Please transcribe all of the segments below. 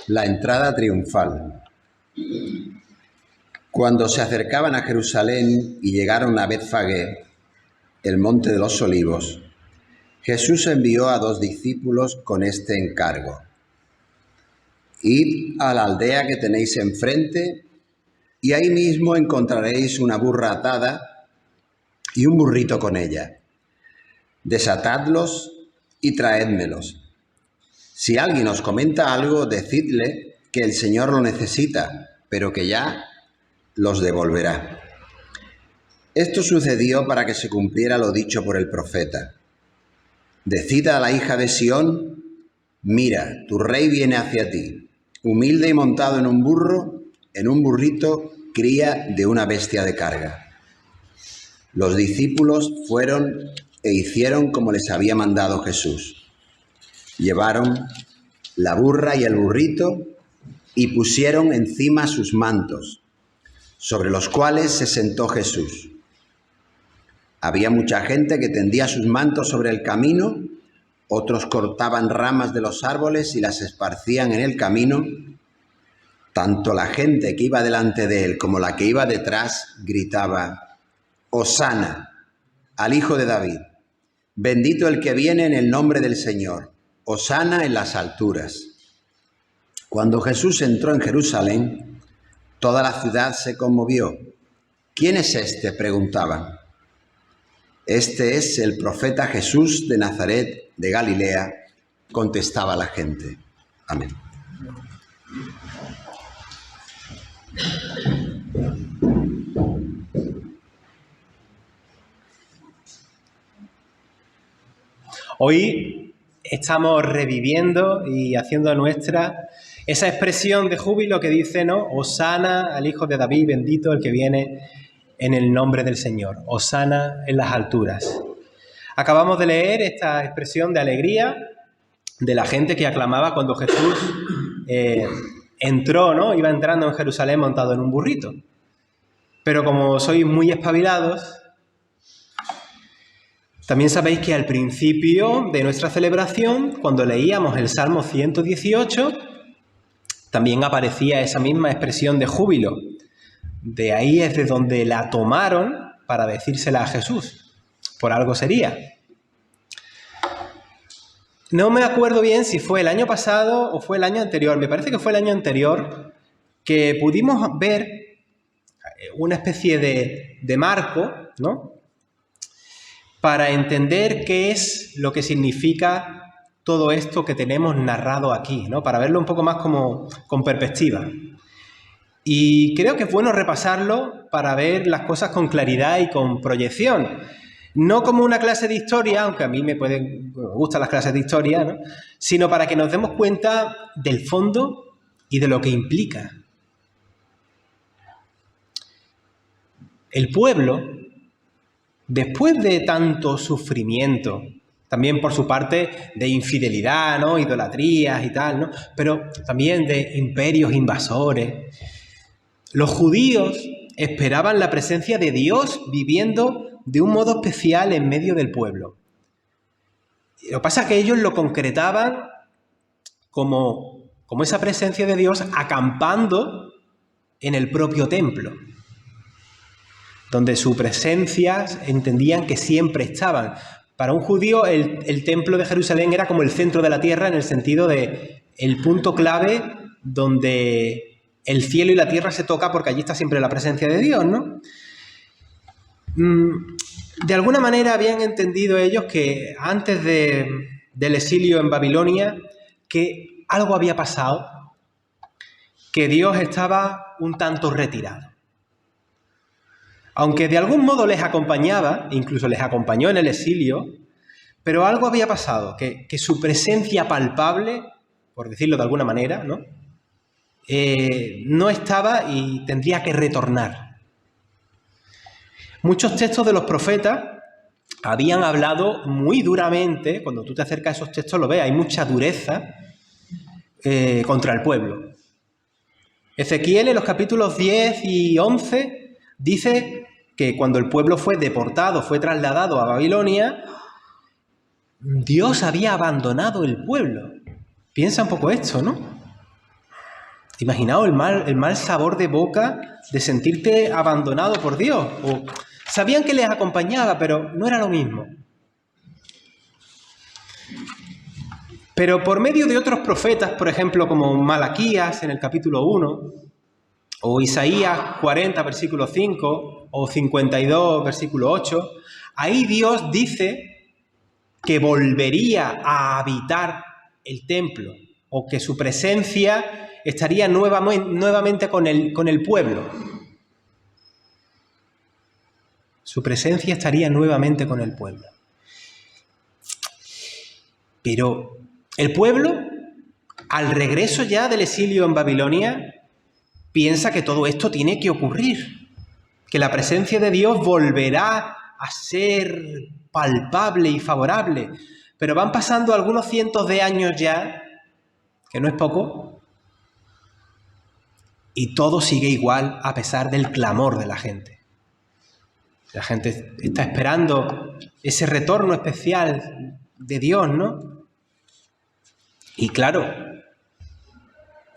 La entrada triunfal. Cuando se acercaban a Jerusalén y llegaron a Betfagé, el monte de los olivos, Jesús envió a 2 discípulos con este encargo: Id a la aldea que tenéis enfrente, y ahí mismo encontraréis una burra atada y un burrito con ella. Desatadlos y traédmelos. Si alguien os comenta algo, decidle que el Señor lo necesita, pero que ya los devolverá. Esto sucedió para que se cumpliera lo dicho por el profeta. Decid a la hija de Sión: mira, tu rey viene hacia ti, humilde y montado en un burro, en un burrito, cría de una bestia de carga. Los discípulos fueron e hicieron como les había mandado Jesús. Llevaron la burra y el burrito y pusieron encima sus mantos, sobre los cuales se sentó Jesús. Había mucha gente que tendía sus mantos sobre el camino, otros cortaban ramas de los árboles y las esparcían en el camino. Tanto la gente que iba delante de él como la que iba detrás gritaba: «Hosana al Hijo de David, bendito el que viene en el nombre del Señor, hosana en las alturas». Cuando Jesús entró en Jerusalén, toda la ciudad se conmovió. «¿Quién es este?», preguntaban. «Este es el profeta Jesús de Nazaret de Galilea», contestaba la gente. Amén. Hoy estamos reviviendo y haciendo nuestra esa expresión de júbilo que dice, ¿no? Hosana al Hijo de David, bendito el que viene en el nombre del Señor. Hosana en las alturas. Acabamos de leer esta expresión de alegría de la gente que aclamaba cuando Jesús entró, ¿no? Iba entrando en Jerusalén montado en un burrito. Pero como sois muy espabilados, también sabéis que al principio de nuestra celebración, cuando leíamos el Salmo 118, también aparecía esa misma expresión de júbilo. De ahí es de donde la tomaron para decírsela a Jesús. Por algo sería. No me acuerdo bien si fue el año pasado o fue el año anterior. Me parece que fue el año anterior que pudimos ver una especie de marco, ¿no?, para entender qué es lo que significa todo esto que tenemos narrado aquí, ¿no?, para verlo un poco más como con perspectiva. Y creo que es bueno repasarlo para ver las cosas con claridad y con proyección. No como una clase de historia, aunque a mí me gustan las clases de historia, ¿no?, sino para que nos demos cuenta del fondo y de lo que implica. El pueblo, después de tanto sufrimiento, también por su parte de infidelidad, ¿no?, idolatrías y tal, ¿no?, pero también de imperios invasores, los judíos esperaban la presencia de Dios viviendo de un modo especial en medio del pueblo. Lo que pasa es que ellos lo concretaban como esa presencia de Dios acampando en el propio templo, donde su presencia entendían que siempre estaban. Para un judío el templo de Jerusalén era como el centro de la tierra, en el sentido de el punto clave donde el cielo y la tierra se tocan, porque allí está siempre la presencia de Dios, ¿no? De alguna manera habían entendido ellos que antes del exilio en Babilonia, que algo había pasado, que Dios estaba un tanto retirado. Aunque de algún modo les acompañaba, incluso les acompañó en el exilio, pero algo había pasado, que su presencia palpable, por decirlo de alguna manera, ¿no?, no estaba y tendría que retornar. Muchos textos de los profetas habían hablado muy duramente, cuando tú te acercas a esos textos lo ves, hay mucha dureza contra el pueblo. Ezequiel en los capítulos 10 y 11 dice que cuando el pueblo fue deportado, fue trasladado a Babilonia, Dios había abandonado el pueblo. Piensa un poco esto, ¿no? Imaginaos el mal sabor de boca de sentirte abandonado por Dios. O sabían que les acompañaba, pero no era lo mismo. Pero por medio de otros profetas, por ejemplo, como Malaquías en el capítulo 1, o Isaías 40, versículo 5, o 52, versículo 8, ahí Dios dice que volvería a habitar el templo, o que su presencia estaría nuevamente con el pueblo. Su presencia estaría nuevamente con el pueblo. Pero el pueblo, al regreso ya del exilio en Babilonia, piensa que todo esto tiene que ocurrir, que la presencia de Dios volverá a ser palpable y favorable. Pero van pasando algunos cientos de años ya, que no es poco, y todo sigue igual a pesar del clamor de la gente. La gente está esperando ese retorno especial de Dios, ¿no? Y claro,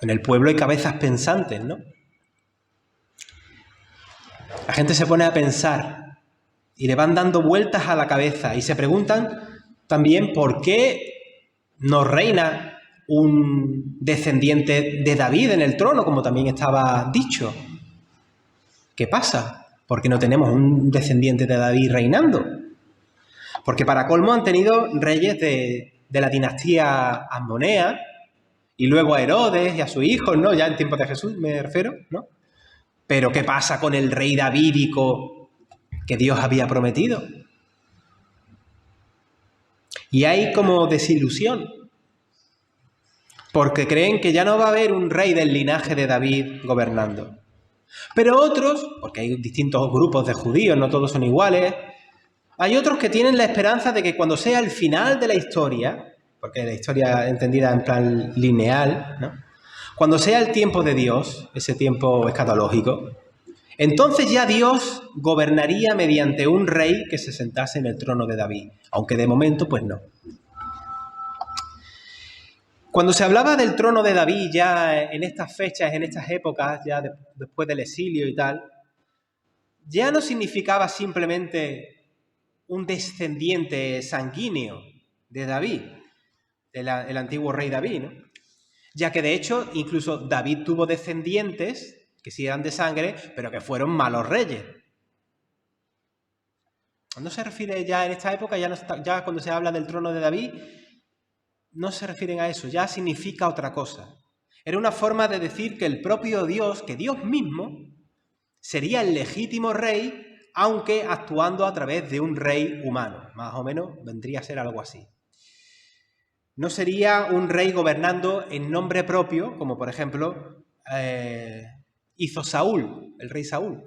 en el pueblo hay cabezas pensantes, ¿no? La gente se pone a pensar y le van dando vueltas a la cabeza y se preguntan también por qué no reina un descendiente de David en el trono, como también estaba dicho. ¿Qué pasa? ¿Por qué no tenemos un descendiente de David reinando? Porque para colmo han tenido reyes de la dinastía Asmonea y luego a Herodes y a sus hijos, ¿no? Ya en tiempos de Jesús me refiero, ¿no? Pero ¿qué pasa con el rey davídico que Dios había prometido? Y hay como desilusión, porque creen que ya no va a haber un rey del linaje de David gobernando. Pero otros, porque hay distintos grupos de judíos, no todos son iguales, hay otros que tienen la esperanza de que cuando sea el final de la historia, porque la historia entendida en plan lineal, ¿no? Cuando sea el tiempo de Dios, ese tiempo escatológico, entonces ya Dios gobernaría mediante un rey que se sentase en el trono de David, aunque de momento pues no. Cuando se hablaba del trono de David ya en estas fechas, en estas épocas, ya después del exilio y tal, ya no significaba simplemente un descendiente sanguíneo de David, el antiguo rey David, ¿no? Ya que de hecho incluso David tuvo descendientes que sí eran de sangre, pero que fueron malos reyes. No se refiere ya en esta época, ya cuando se habla del trono de David, no se refieren a eso, ya significa otra cosa. Era una forma de decir que el propio Dios, que Dios mismo, sería el legítimo rey, aunque actuando a través de un rey humano. Más o menos vendría a ser algo así. No sería un rey gobernando en nombre propio, como por ejemplo hizo Saúl, el rey Saúl.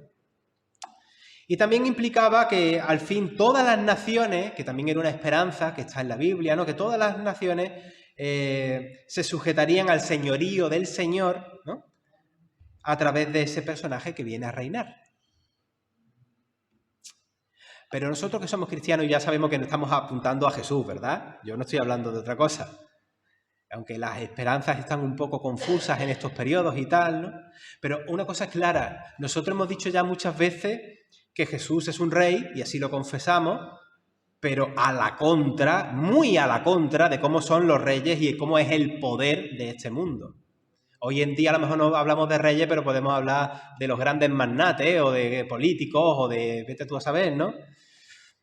Y también implicaba que al fin todas las naciones, que también era una esperanza que está en la Biblia, ¿no? Que todas las naciones se sujetarían al señorío del Señor, ¿no? A través de ese personaje que viene a reinar. Pero nosotros que somos cristianos ya sabemos que nos estamos apuntando a Jesús, ¿verdad? Yo no estoy hablando de otra cosa. Aunque las esperanzas están un poco confusas en estos periodos y tal, ¿no? Pero una cosa es clara, nosotros hemos dicho ya muchas veces que Jesús es un rey, y así lo confesamos, pero a la contra, muy a la contra de cómo son los reyes y cómo es el poder de este mundo. Hoy en día a lo mejor no hablamos de reyes, pero podemos hablar de los grandes magnates o de políticos o de vete tú a saber, ¿no?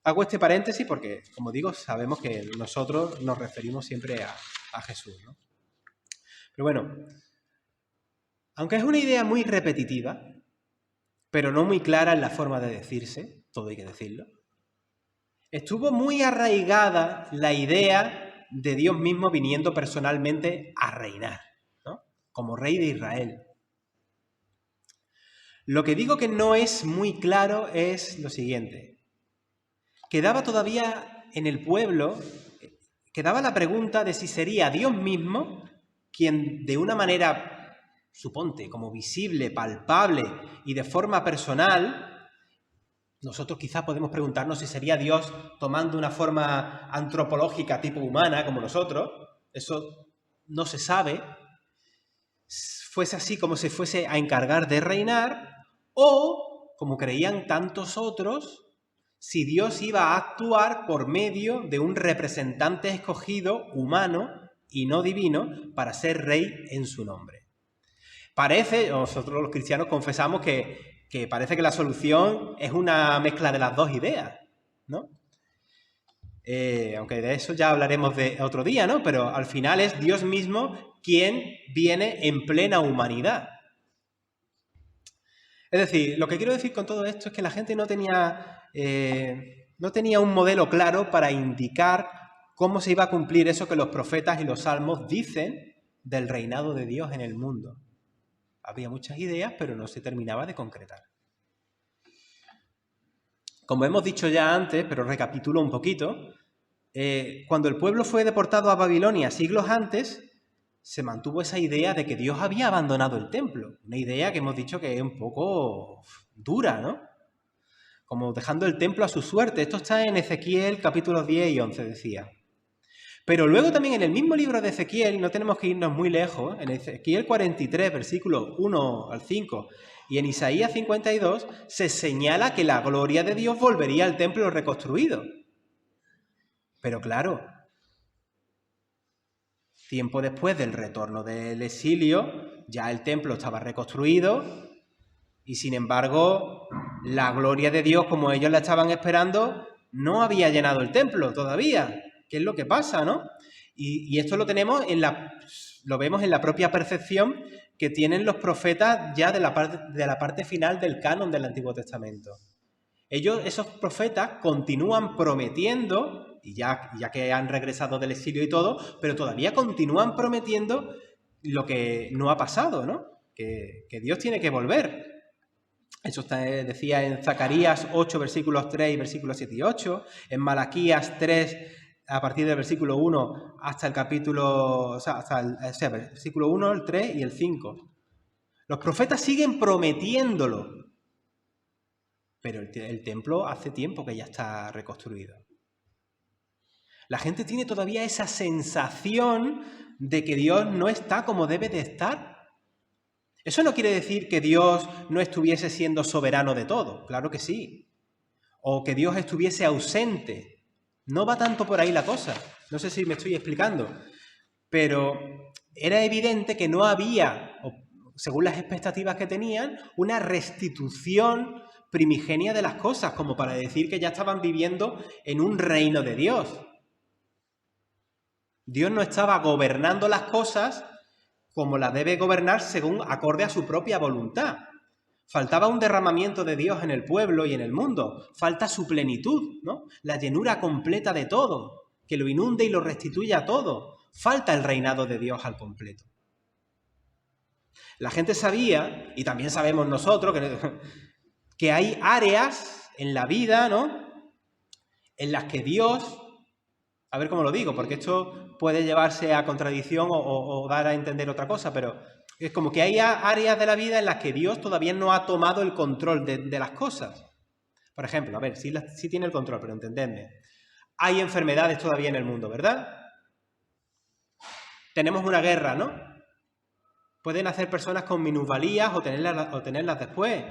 Hago este paréntesis porque, como digo, sabemos que nosotros nos referimos siempre a Jesús, ¿no? Pero bueno, aunque es una idea muy repetitiva, pero no muy clara en la forma de decirse, todo hay que decirlo, estuvo muy arraigada la idea de Dios mismo viniendo personalmente a reinar, ¿no? Como rey de Israel. Lo que digo que no es muy claro es lo siguiente. Quedaba todavía en el pueblo, quedaba la pregunta de si sería Dios mismo quien de una manera, suponte, como visible, palpable y de forma personal, nosotros quizás podemos preguntarnos si sería Dios tomando una forma antropológica tipo humana como nosotros, eso no se sabe, fuese así como se fuese a encargar de reinar, o, como creían tantos otros, si Dios iba a actuar por medio de un representante escogido, humano y no divino, para ser rey en su nombre. Parece, nosotros los cristianos confesamos que parece que la solución es una mezcla de las dos ideas, ¿no? Aunque de eso ya hablaremos de otro día, ¿no? Pero al final es Dios mismo quien viene en plena humanidad. Es decir, lo que quiero decir con todo esto es que la gente no tenía un modelo claro para indicar cómo se iba a cumplir eso que los profetas y los salmos dicen del reinado de Dios en el mundo. Había muchas ideas, pero no se terminaba de concretar. Como hemos dicho ya antes, pero recapitulo un poquito, cuando el pueblo fue deportado a Babilonia siglos antes, se mantuvo esa idea de que Dios había abandonado el templo. Una idea que hemos dicho que es un poco dura, ¿no? Como dejando el templo a su suerte. Esto está en Ezequiel capítulos 10 y 11, decía. Pero luego también en el mismo libro de Ezequiel, no tenemos que irnos muy lejos, en Ezequiel 43, versículos 1 al 5, y en Isaías 52, se señala que la gloria de Dios volvería al templo reconstruido. Pero claro, tiempo después del retorno del exilio, ya el templo estaba reconstruido y, sin embargo, la gloria de Dios, como ellos la estaban esperando, no había llenado el templo todavía. ¿Qué es lo que pasa, no? Y esto lo tenemos lo vemos en la propia percepción que tienen los profetas ya de la parte final del canon del Antiguo Testamento. Esos profetas, continúan prometiendo, y ya que han regresado del exilio y todo, pero todavía continúan prometiendo lo que no ha pasado, ¿no? Que Dios tiene que volver. Eso decía en Zacarías 8, versículos 3 y versículos 7 y 8, en Malaquías 3, a partir del versículo 1 hasta el capítulo, hasta el versículo 1, el 3 y el 5. Los profetas siguen prometiéndolo, pero el templo hace tiempo que ya está reconstruido. La gente tiene todavía esa sensación de que Dios no está como debe de estar. Eso no quiere decir que Dios no estuviese siendo soberano de todo, claro que sí. O que Dios estuviese ausente. No va tanto por ahí la cosa. No sé si me estoy explicando. Pero era evidente que no había, según las expectativas que tenían, una restitución primigenia de las cosas, como para decir que ya estaban viviendo en un reino de Dios. Dios no estaba gobernando las cosas como las debe gobernar según acorde a su propia voluntad. Faltaba un derramamiento de Dios en el pueblo y en el mundo. Falta su plenitud, ¿no? La llenura completa de todo, que lo inunde y lo restituya todo. Falta el reinado de Dios al completo. La gente sabía, y también sabemos nosotros, que hay áreas en la vida, ¿no?, en las que Dios, a ver cómo lo digo, porque esto puede llevarse a contradicción o dar a entender otra cosa, pero es como que hay áreas de la vida en las que Dios todavía no ha tomado el control de las cosas. Por ejemplo, a ver, sí tiene el control, pero entendedme. Hay enfermedades todavía en el mundo, ¿verdad? Tenemos una guerra, ¿no? Pueden hacer personas con minusvalías o tenerlas después.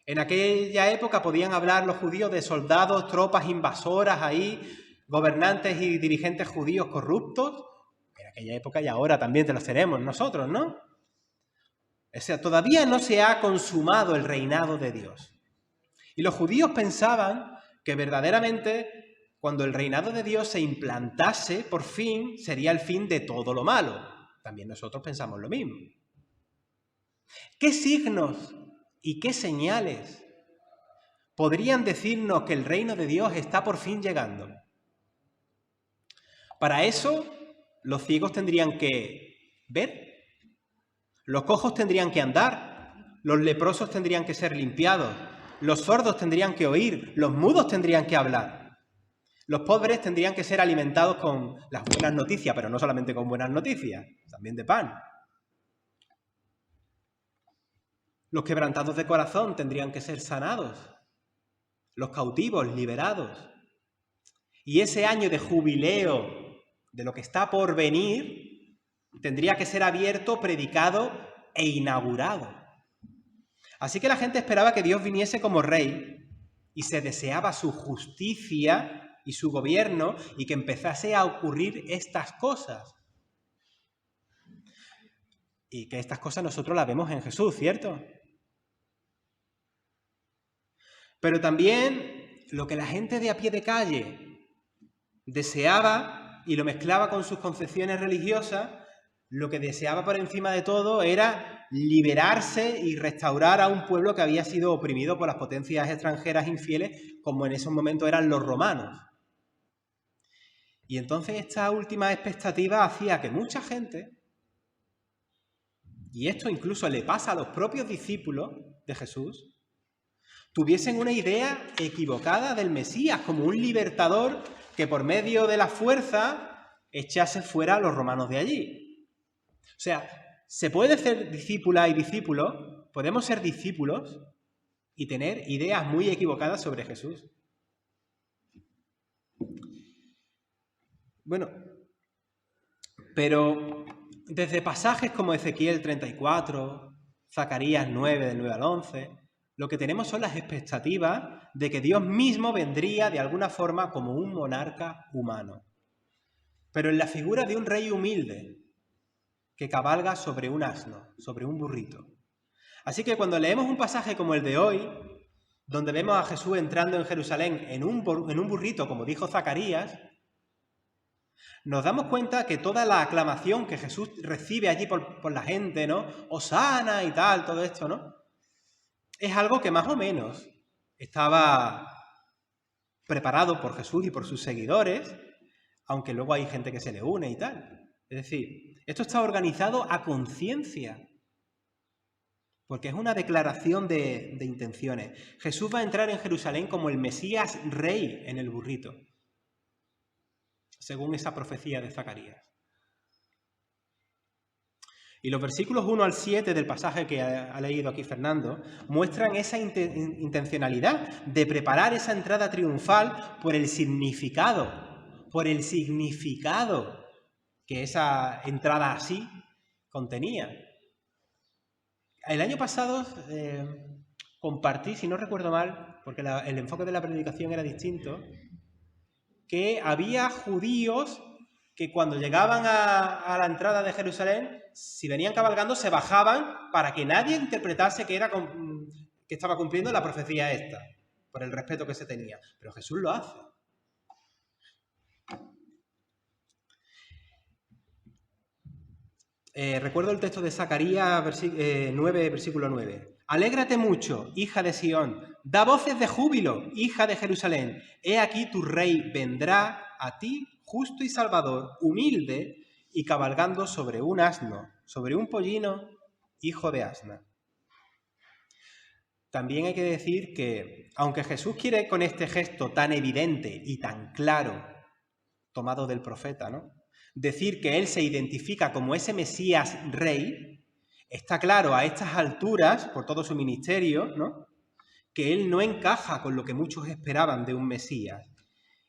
En aquella época podían hablar los judíos de soldados, tropas invasoras ahí, gobernantes y dirigentes judíos corruptos. En aquella época y ahora también te los tenemos nosotros, ¿no? O sea, todavía no se ha consumado el reinado de Dios. Y los judíos pensaban que verdaderamente cuando el reinado de Dios se implantase, por fin, sería el fin de todo lo malo. También nosotros pensamos lo mismo. ¿Qué signos y qué señales podrían decirnos que el reino de Dios está por fin llegando? Para eso, los ciegos tendrían que ver, los cojos tendrían que andar, los leprosos tendrían que ser limpiados, los sordos tendrían que oír, los mudos tendrían que hablar. Los pobres tendrían que ser alimentados con las buenas noticias, pero no solamente con buenas noticias, también de pan. Los quebrantados de corazón tendrían que ser sanados, los cautivos liberados. Y ese año de jubileo de lo que está por venir Tendría que ser abierto, predicado e inaugurado. Así que la gente esperaba que Dios viniese como rey y se deseaba su justicia y su gobierno y que empezase a ocurrir estas cosas. Y que estas cosas nosotros las vemos en Jesús, ¿cierto? Pero también lo que la gente de a pie de calle deseaba y lo mezclaba con sus concepciones religiosas, lo que deseaba por encima de todo era liberarse y restaurar a un pueblo que había sido oprimido por las potencias extranjeras infieles, como en esos momentos eran los romanos. Y entonces esta última expectativa hacía que mucha gente, y esto incluso le pasa a los propios discípulos de Jesús, tuviesen una idea equivocada del Mesías como un libertador que por medio de la fuerza echase fuera a los romanos de allí. O sea, se puede ser discípula y discípulo, podemos ser discípulos y tener ideas muy equivocadas sobre Jesús. Bueno, pero desde pasajes como Ezequiel 34, Zacarías 9, del 9 al 11, lo que tenemos son las expectativas de que Dios mismo vendría de alguna forma como un monarca humano, pero en la figura de un rey humilde que cabalga sobre un asno, sobre un burrito. Así que cuando leemos un pasaje como el de hoy, donde vemos a Jesús entrando en Jerusalén en un burrito, como dijo Zacarías, nos damos cuenta que toda la aclamación que Jesús recibe allí por la gente, ¿no? Hosana y tal, todo esto, ¿no? Es algo que más o menos estaba preparado por Jesús y por sus seguidores, aunque luego hay gente que se le une y tal. Es decir, esto está organizado a conciencia, porque es una declaración de intenciones. Jesús va a entrar en Jerusalén como el Mesías rey en el burrito, según esa profecía de Zacarías. Y los versículos 1 al 7 del pasaje que ha leído aquí Fernando muestran esa intencionalidad de preparar esa entrada triunfal por el significado que esa entrada así contenía. El año pasado compartí, si no recuerdo mal, porque el enfoque de la predicación era distinto, que había judíos que cuando llegaban a la entrada de Jerusalén, si venían cabalgando, se bajaban para que nadie interpretase que estaba cumpliendo la profecía esta, por el respeto que se tenía. Pero Jesús lo hace. Recuerdo el texto de Zacarías 9, versículo 9. Alégrate mucho, hija de Sión, da voces de júbilo, hija de Jerusalén. He aquí tu rey vendrá a ti, justo y salvador, humilde y cabalgando sobre un asno, sobre un pollino, hijo de asna. También hay que decir que, aunque Jesús quiere con este gesto tan evidente y tan claro, tomado del profeta, ¿no?, decir que él se identifica como ese Mesías rey, está claro a estas alturas, por todo su ministerio, ¿no?, que él no encaja con lo que muchos esperaban de un Mesías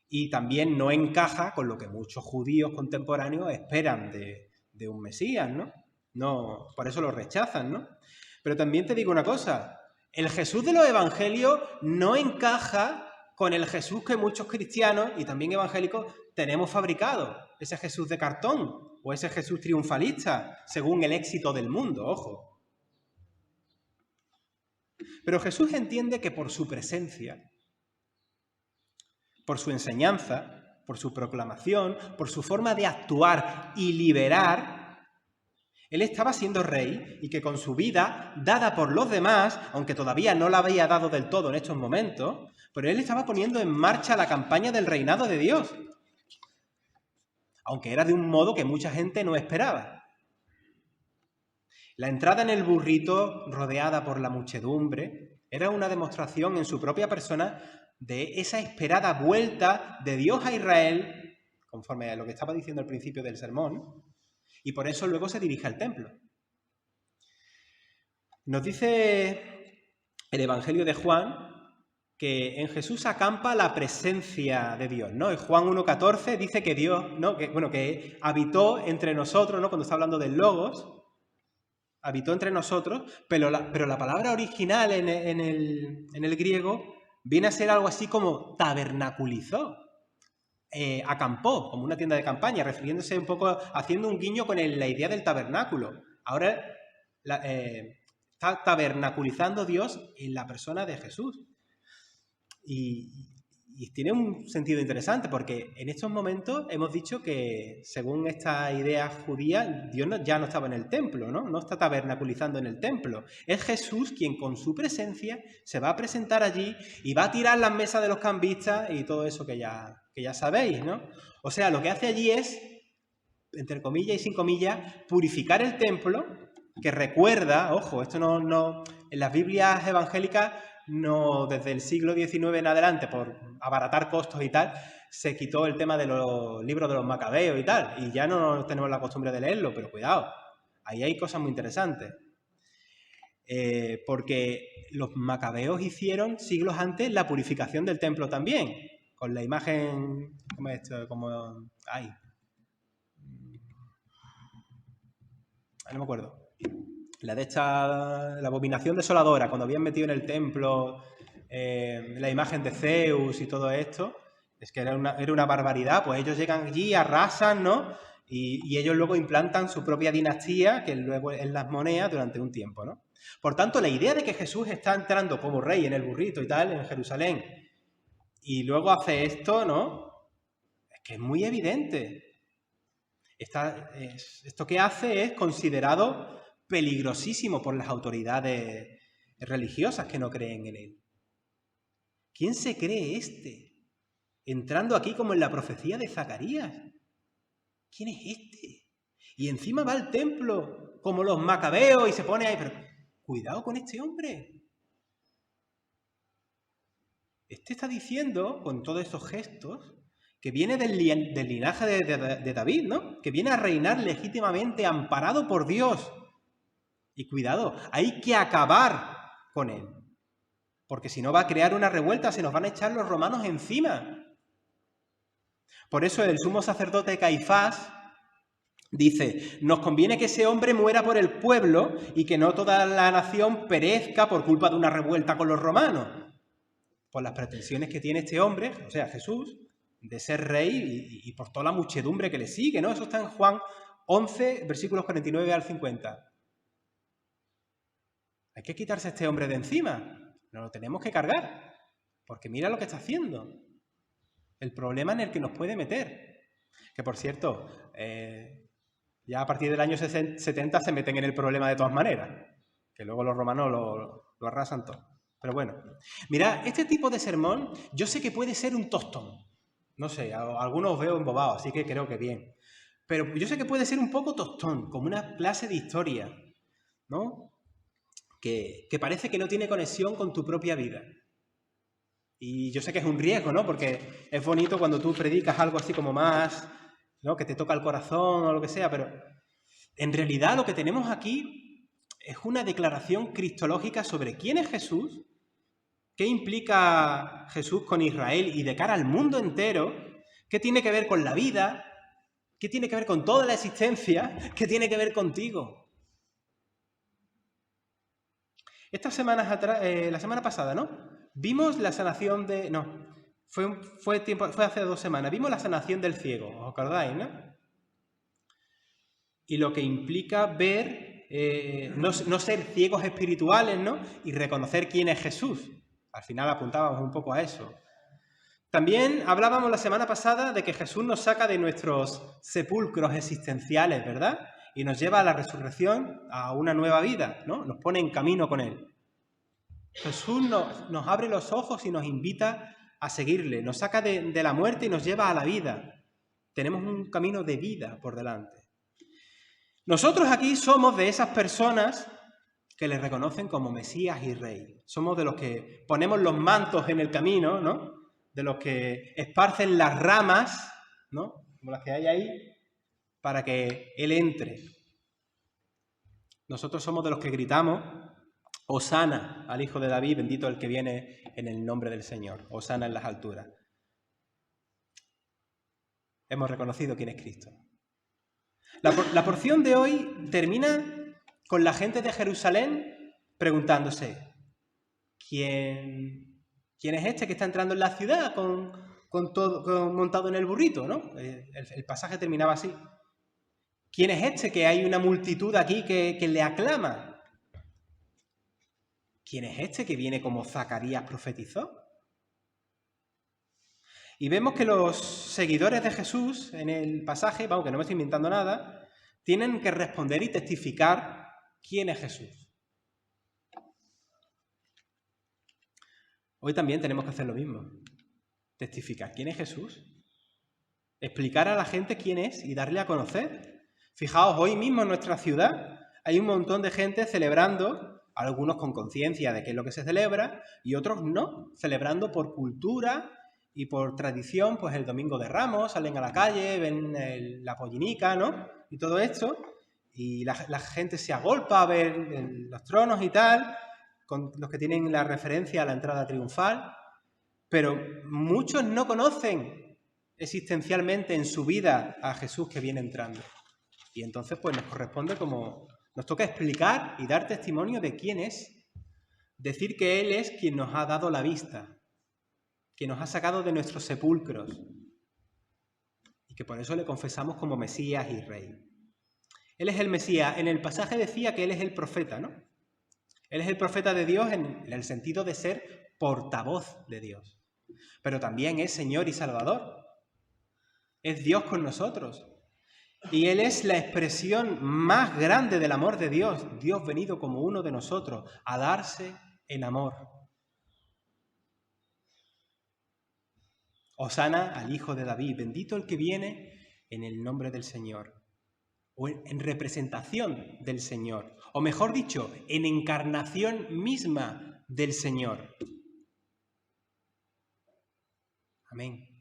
y también no encaja con lo que muchos judíos contemporáneos esperan de un Mesías, ¿no? No, por eso lo rechazan, ¿no? Pero también te digo una cosa, el Jesús de los evangelios no encaja con el Jesús que muchos cristianos y también evangélicos tenemos fabricado, ese Jesús de cartón o ese Jesús triunfalista, según el éxito del mundo, ojo. Pero Jesús entiende que por su presencia, por su enseñanza, por su proclamación, por su forma de actuar y liberar, él estaba siendo rey y que con su vida, dada por los demás, aunque todavía no la había dado del todo en estos momentos, pero él estaba poniendo en marcha la campaña del reinado de Dios, aunque era de un modo que mucha gente no esperaba. La entrada en el burrito, rodeada por la muchedumbre, era una demostración en su propia persona de esa esperada vuelta de Dios a Israel, conforme a lo que estaba diciendo al principio del sermón, y por eso luego se dirige al templo. Nos dice el Evangelio de Juan que en Jesús acampa la presencia de Dios, ¿no? En Juan 1,14 dice que Dios, ¿no? Que habitó entre nosotros, ¿no? Cuando está hablando del Logos, habitó entre nosotros, pero la palabra original en el griego viene a ser algo así como tabernaculizó, acampó, como una tienda de campaña, refiriéndose un poco, haciendo un guiño con la idea del tabernáculo. Ahora está tabernaculizando Dios en la persona de Jesús. Y tiene un sentido interesante porque en estos momentos hemos dicho que, según esta idea judía, Dios ya no estaba en el templo, ¿no? No está tabernaculizando en el templo. Es Jesús quien con su presencia se va a presentar allí y va a tirar las mesas de los cambistas y todo eso que ya sabéis, ¿no? O sea, lo que hace allí es, entre comillas y sin comillas, purificar el templo, que recuerda, ojo, esto no en las Biblias evangélicas no, desde el siglo XIX en adelante, por abaratar costos y tal, se quitó el tema de los libros de los macabeos y tal, y ya no tenemos la costumbre de leerlo, pero cuidado, ahí hay cosas muy interesantes. Porque los macabeos hicieron siglos antes la purificación del templo también, con la imagen, ¿cómo es esto? No me acuerdo. La abominación desoladora, cuando habían metido en el templo la imagen de Zeus y todo esto, es que era una barbaridad. Pues ellos llegan allí, arrasan, ¿no? Y ellos luego implantan su propia dinastía, que luego es las monedas, durante un tiempo, ¿no? Por tanto, la idea de que Jesús está entrando como rey en el burrito y tal, en Jerusalén, y luego hace esto, ¿no? Es que es muy evidente. Esto que hace es considerado peligrosísimo por las autoridades religiosas que no creen en él. ¿Quién se cree este? Entrando aquí como en la profecía de Zacarías. ¿Quién es este? Y encima va al templo como los macabeos y se pone ahí. Pero cuidado con este hombre. Este está diciendo, con todos estos gestos, que viene del linaje de David, ¿no? Que viene a reinar legítimamente, amparado por Dios. Y cuidado, hay que acabar con él. Porque si no va a crear una revuelta, se nos van a echar los romanos encima. Por eso el sumo sacerdote Caifás dice, nos conviene que ese hombre muera por el pueblo y que no toda la nación perezca por culpa de una revuelta con los romanos. Por las pretensiones que tiene este hombre, o sea, Jesús, de ser rey y por toda la muchedumbre que le sigue, ¿no? Eso está en Juan 11, versículos 49 al 50. Hay que quitarse a este hombre de encima. Nos lo tenemos que cargar. Porque mira lo que está haciendo. El problema en el que nos puede meter. Que, por cierto, ya a partir del año 70 se meten en el problema de todas maneras. Que luego los romanos lo arrasan todo. Pero bueno. Mira, este tipo de sermón yo sé que puede ser un tostón. No sé, algunos os veo embobados, así que creo que bien. Pero yo sé que puede ser un poco tostón, como una clase de historia, ¿no? Que parece que no tiene conexión con tu propia vida. Y yo sé que es un riesgo, ¿no? Porque es bonito cuando tú predicas algo así como más, ¿no? Que te toca el corazón o lo que sea, pero en realidad lo que tenemos aquí es una declaración cristológica sobre quién es Jesús, qué implica Jesús con Israel y de cara al mundo entero, qué tiene que ver con la vida, qué tiene que ver con toda la existencia, qué tiene que ver contigo. Estas semanas atrás, la semana pasada, ¿no? Vimos la sanación de... No, fue hace 2 semanas. Vimos la sanación del ciego, ¿os acordáis, no? Y lo que implica ver, no ser ciegos espirituales, ¿no? Y reconocer quién es Jesús. Al final apuntábamos un poco a eso. También hablábamos la semana pasada de que Jesús nos saca de nuestros sepulcros existenciales, ¿verdad? Y nos lleva a la resurrección, a una nueva vida, ¿no? Nos pone en camino con él. Jesús nos abre los ojos y nos invita a seguirle. Nos saca de la muerte y nos lleva a la vida. Tenemos un camino de vida por delante. Nosotros aquí somos de esas personas que le reconocen como Mesías y Rey. Somos de los que ponemos los mantos en el camino, ¿no? De los que esparcen las ramas, ¿no? Como las que hay ahí, para que Él entre. Nosotros somos de los que gritamos Hosana al Hijo de David, bendito el que viene en el nombre del Señor. Hosana en las alturas. Hemos reconocido quién es Cristo. La porción de hoy termina con la gente de Jerusalén preguntándose, ¿quién es este que está entrando en la ciudad montado en el burrito, ¿no? El pasaje terminaba así. ¿Quién es este que hay una multitud aquí que le aclama? ¿Quién es este que viene como Zacarías profetizó? Y vemos que los seguidores de Jesús en el pasaje, vamos, que no me estoy inventando nada, tienen que responder y testificar quién es Jesús. Hoy también tenemos que hacer lo mismo. Testificar quién es Jesús. Explicar a la gente quién es y darle a conocer. Fijaos, hoy mismo en nuestra ciudad hay un montón de gente celebrando, algunos con conciencia de qué es lo que se celebra y otros no, celebrando por cultura y por tradición, pues el Domingo de Ramos, salen a la calle, ven la pollinica, ¿no? Y todo esto, y la gente se agolpa a ver los tronos y tal, con los que tienen la referencia a la entrada triunfal, pero muchos no conocen existencialmente en su vida a Jesús que viene entrando. Y entonces pues nos corresponde nos toca explicar y dar testimonio de quién es, decir que Él es quien nos ha dado la vista, que nos ha sacado de nuestros sepulcros y que por eso le confesamos como Mesías y Rey. Él es el Mesías. En el pasaje decía que Él es el profeta, ¿no? Él es el profeta de Dios en el sentido de ser portavoz de Dios. Pero también es Señor y Salvador. Es Dios con nosotros. Y Él es la expresión más grande del amor de Dios. Dios venido como uno de nosotros a darse en amor. Hosana al Hijo de David, bendito el que viene en el nombre del Señor, o en representación del Señor, o mejor dicho, en encarnación misma del Señor. Amén.